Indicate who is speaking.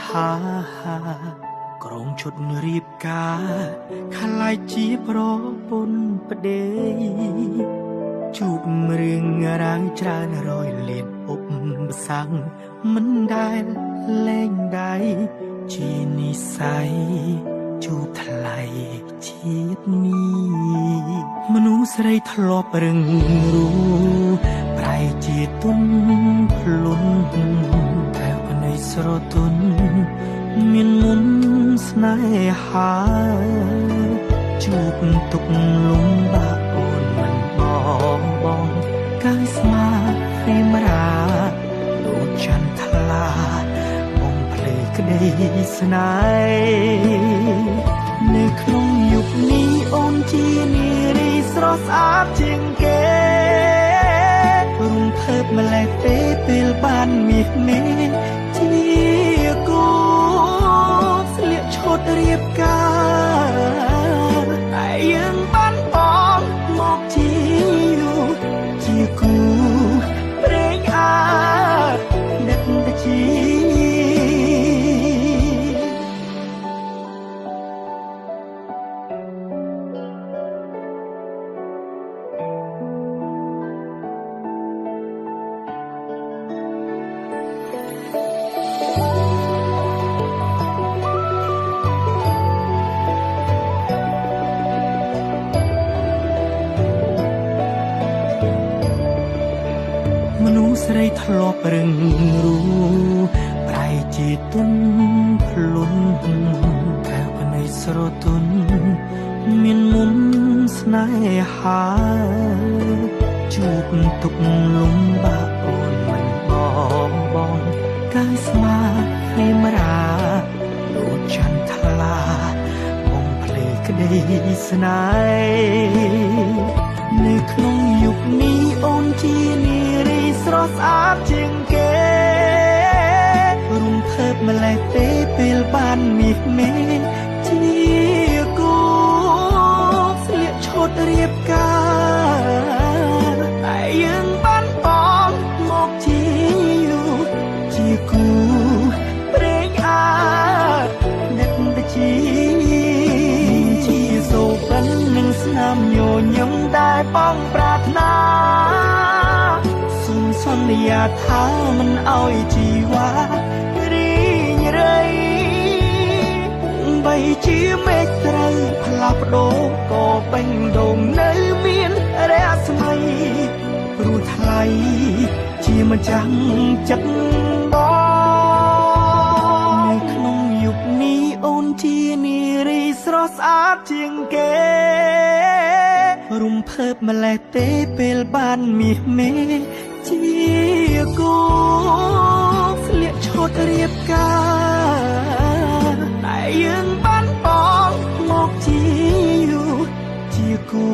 Speaker 1: หาក្រងឈុតរៀបការខ្លាយជាប្រពន្ធប្តីជួបរឿងរ៉ាវច្រើនរយលានឧបសគ្គមិនដែលលែងដៃជានិស័យជួបថ្លៃជាតិនេះមនុស្សស្រីធ្លាប់រឹងរូប្រែជាទុនភ្លុនតែផ្នែកស្រទន់មានមុនស្នេហាជួបទុកលំបាកអូនមិនបងកាយស្មារីមរាដូចចន្ទថ្លាបងភ្លេចក្តីស្នេហ៍នៅក្នុងយុគនេះអូនជានារីស្រស់ស្អាតជាងគេរំភើបម្លេះទេពេលបានមាសមេជាគូស្លៀកឈុតរៀបការតែយើងបានបងមកជាយូជាគូព្រេងអាដឹកទៅជាមនុស្សស្រីធ្លាប់រឹងរូប្រែជាទុនភ្លុនតែផ្នែកស្រទន់មានមុនស្នេហាជួបទុកលំបាកអូនមិនបងកាយស្មារីមរាដូចចន្ទថ្លាបងភ្លេចក្តីស្នេហ៍នៅក្នុងយុគនេះអូនជានារីស្រស់ស្អាតជាងគេរំភើបម្លេះទេពេលបានមាសមេជាគូស្លៀកឈុតរៀបការតែយើងបានបងមកជាយូជាគូព្រេងអាដឹកទៅជាសូពិននឹងស្នាមញញឹមដែលបងប្រាថ្នាសន្យាថាមិនអោយជីវ៉ារីងរៃបីជាមេឃត្រូវផ្លាស់ប្ដូរក៏ពេញដូងនៅមានរស្មីព្រោះថ្លៃជាម្ចាស់ចិត្តបងនៅក្នុងយុគនេះអូនជានារីស្រស់ស្អាតជាងគេរំភើបម្លេះទេពេលបានមាសមេជាគូស្លៀកឈុតរៀបការតែយើងបានបងមកជាយូជាគូ